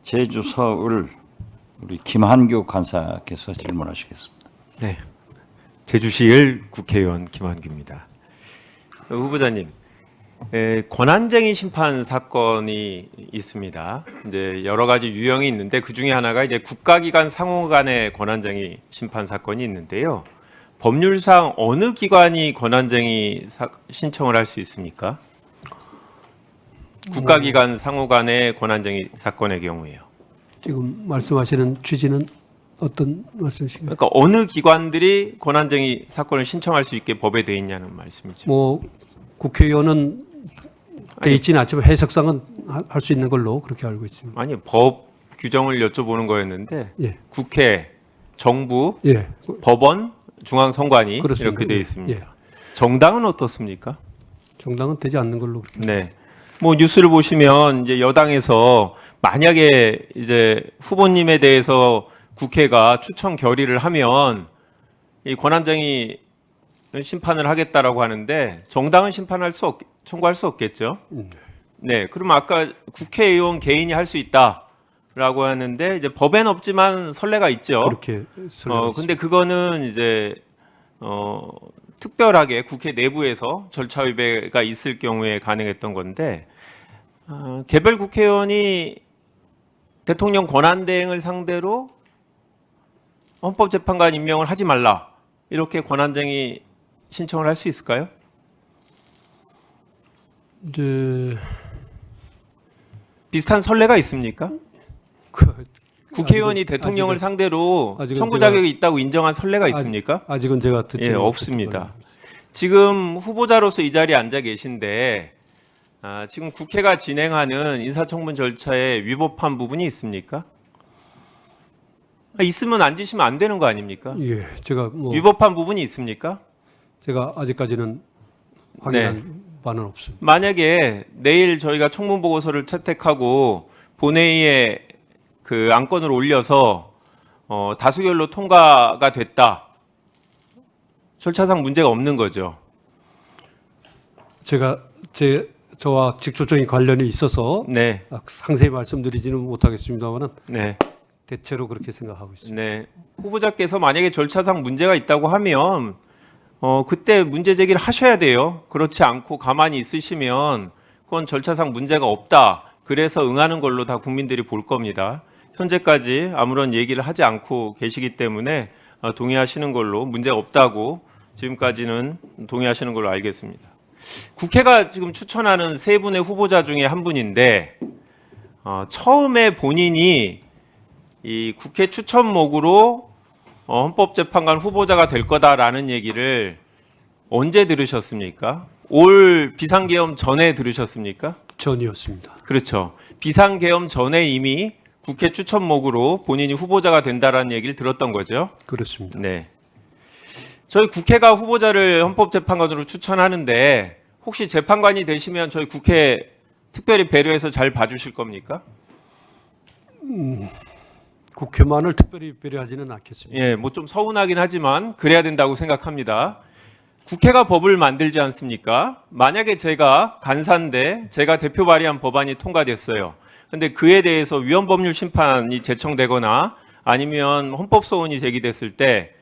제주 서울 우리 김한규 간사께서 질문하시겠습니다. 네, 제주시 1 국회의원 김한규입니다. 후보자님, 권한쟁의 심판 사건이 있습니다. 이제 여러 가지 유형이 있는데 그 중에 하나가 이제 국가기관 상호 간의 권한쟁의 심판 사건이 있는데요. 법률상 어느 기관이 권한쟁의 신청을 할 수 있습니까? 국가기관 상호 간의 권한쟁의 사건의 경우에요. 지금 말씀하시는 취지는 어떤 말씀이신가요? 그러니까 어느 기관들이 권한쟁의 사건을 신청할 수 있게 법에 돼 있냐는 말씀이죠. 뭐 국회의원은 돼 있지는 않지만 해석상은 할 수 있는 걸로 그렇게 알고 있습니다. 아니, 법 규정을 여쭤보는 거였는데 예, 국회, 정부, 예, 법원, 중앙선관위 그렇습니다. 이렇게 돼 예, 있습니다. 예. 정당은 어떻습니까? 정당은 되지 않는 걸로 그렇게. 네. 뭐 뉴스를 보시면 이제 여당에서 만약에 이제 후보님에 대해서 국회가 추천 결의를 하면 이 권한쟁의 심판을 하겠다라고 하는데 정당은 청구할 수 없겠죠. 네. 그럼 아까 국회의원 개인이 할 수 있다라고 하는데 이제 법엔 없지만 선례가 있죠. 그렇게 근데 그거는 이제 특별하게 국회 내부에서 절차 위배가 있을 경우에 가능했던 건데 개별 국회의원이 대통령 권한대행을 상대로 헌법재판관 임명을 하지 말라 이렇게 권한쟁의 신청을 할 수 있을까요? 이제 비슷한 선례가 있습니까? 국회의원이 대통령을 상대로 아직은 청구 제가- 자격이 있다고 인정한 선례가 있습니까? 아직은 제가 듣지 예, 못했던 없습니다. 걸로. 지금 후보자로서 이 자리에 앉아 계신데 지금 국회가 진행하는 인사청문 절차에 위법한 부분이 있습니까? 있으면 앉으시면 안 되는 거 아닙니까? 예, 제가 뭐 위법한 부분이 있습니까? 제가 아직까지는 확인한 바는 없습니다. 만약에 내일 저희가 청문 보고서를 채택하고 본회의에 그 안건을 올려서 다수결로 통과가 됐다. 절차상 문제가 없는 거죠. 제가 저와 직접적인 관련이 있어서 네, 상세히 말씀드리지는 못하겠습니다만은 네, 대체로 그렇게 생각하고 있습니다. 네. 후보자께서 만약에 절차상 문제가 있다고 하면 그때 문제 제기를 하셔야 돼요. 그렇지 않고 가만히 있으시면 그건 절차상 문제가 없다. 그래서 응하는 걸로 다 국민들이 볼 겁니다. 현재까지 아무런 얘기를 하지 않고 계시기 때문에 동의하시는 걸로 문제가 없다고 지금까지는 동의하시는 걸로 알겠습니다. 국회가 지금 추천하는 세 분의 후보자 중에 한 분인데 처음에 본인이 이 국회 추천목으로 헌법재판관 후보자가 될 거다라는 얘기를 언제 들으셨습니까? 올 비상계엄 전에 들으셨습니까? 전이었습니다. 그렇죠. 비상계엄 전에 이미 국회 추천목으로 본인이 후보자가 된다라는 얘기를 들었던 거죠. 그렇습니다. 네. 저희 국회가 후보자를 헌법재판관으로 추천하는데 혹시 재판관이 되시면 저희 국회 특별히 배려해서 잘 봐주실 겁니까? 국회만을 특별히 배려하지는 않겠습니다. 예, 뭐 좀 서운하긴 하지만 그래야 된다고 생각합니다. 국회가 법을 만들지 않습니까? 만약에 제가 간사인데 제가 대표 발의한 법안이 통과됐어요. 근데 그에 대해서 위헌법률 심판이 제청되거나 아니면 헌법소원이 제기됐을 때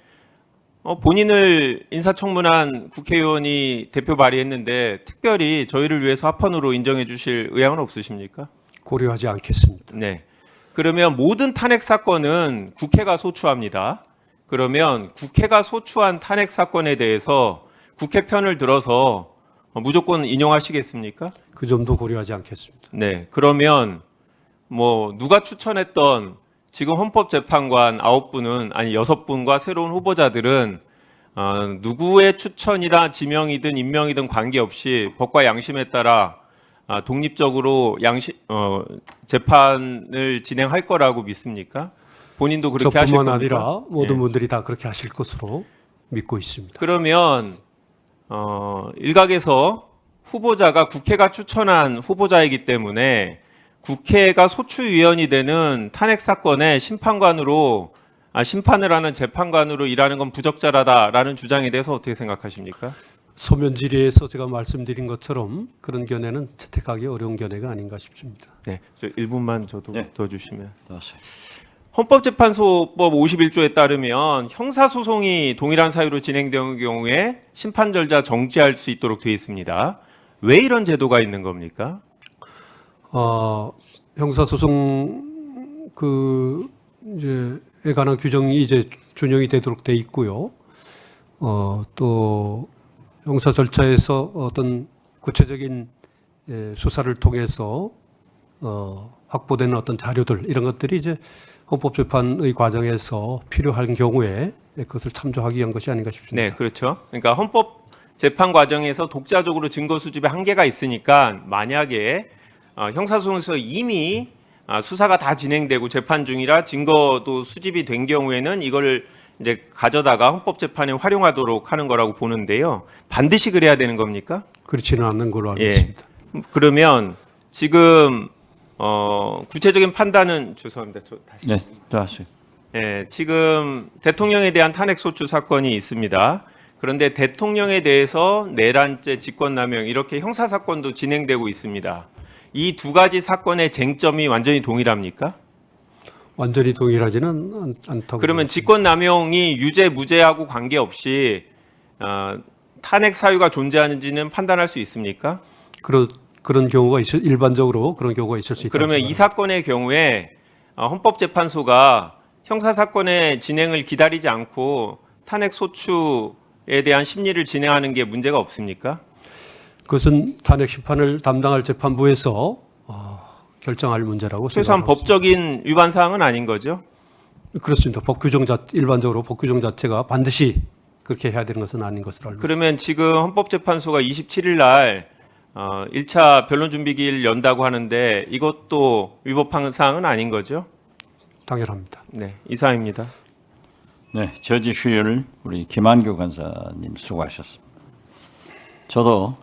본인을 인사청문한 국회의원이 대표 발의했는데 특별히 저희를 위해서 합헌으로 인정해 주실 의향은 없으십니까? 고려하지 않겠습니다. 네. 그러면 모든 탄핵 사건은 국회가 소추합니다. 그러면 국회가 소추한 탄핵 사건에 대해서 국회 편을 들어서 무조건 인용하시겠습니까? 그 점도 고려하지 않겠습니다. 네. 그러면 뭐 누가 추천했던 지금 헌법재판관 9분은 아니 6분과 새로운 후보자들은 누구의 추천이나 지명이든 임명이든 관계없이 법과 양심에 따라 독립적으로 재판을 진행할 거라고 믿습니까? 본인도 그렇게 하실 저뿐만 겁니까? 아니라 모든 예. 분들이 다 그렇게 하실 것으로 믿고 있습니다. 그러면 일각에서 후보자가 국회가 추천한 후보자이기 때문에 국회가 소추위원이 되는 탄핵 사건의 심판을 하는 재판관으로 일하는 건 부적절하다라는 주장에 대해서 어떻게 생각하십니까? 소면 질의에서 제가 말씀드린 것처럼 그런 견해는 채택하기 어려운 견해가 아닌가 싶습니다. 네, 저 1분만 저도 네. 더 주시면. 더 하세요. 헌법재판소법 51조에 따르면 형사소송이 동일한 사유로 진행되는 경우에 심판 절차 정지할 수 있도록 되어 있습니다. 왜 이런 제도가 있는 겁니까? 형사소송 이제에 관한 규정이 이제 준용이 되도록 돼 있고요. 또 형사 절차에서 어떤 구체적인 수사를 통해서 확보되는 어떤 자료들 이런 것들이 이제 헌법재판의 과정에서 필요한 경우에 그것을 참조하기 위한 것이 아닌가 싶습니다. 네, 그렇죠. 그러니까 헌법 재판 과정에서 독자적으로 증거 수집에 한계가 있으니까 만약에 형사소송에서 이미 수사가 다 진행되고 재판 중이라 증거도 수집이 된 경우에는 이걸 이제 가져다가 헌법재판에 활용하도록 하는 거라고 보는데요. 반드시 그래야 되는 겁니까? 그렇지는 않는 걸로 알고 예. 있습니다. 그러면 지금 구체적인 판단은 죄송합니다. 저 다시. 네, 더 하세요. 예, 지금 대통령에 대한 탄핵 소추 사건이 있습니다. 그런데 대통령에 대해서 내란죄, 직권남용 이렇게 형사 사건도 진행되고 있습니다. 이 두 가지 사건의 쟁점이 완전히 동일합니까? 완전히 동일하지는 않다고. 그러면 직권남용이 유죄, 무죄하고 관계없이 탄핵 사유가 존재하는지는 판단할 수 있습니까? 그런 경우가 일반적으로 그런 경우가 있을 수 있다. 그러면 이 사건의 경우에 헌법재판소가 형사 사건의 진행을 기다리지 않고 탄핵 소추에 대한 심리를 진행하는 게 문제가 없습니까? 그것은 탄핵 심판을 담당할 재판부에서 결정할 문제라고 최소한 생각합니다. 법적인 위반 사항은 아닌 거죠? 그렇습니다. 일반적으로 법 규정 자체가 반드시 그렇게 해야 되는 것은 아닌 것으로 알고 있습니다. 그러면 지금 헌법재판소가 27일 날 1차 변론준비기일 연다고 하는데 이것도 위법한 사항은 아닌 거죠? 당연합니다. 네, 이상입니다. 네, 저지 휴일을 우리 김한교 간사님 수고하셨습니다. 저도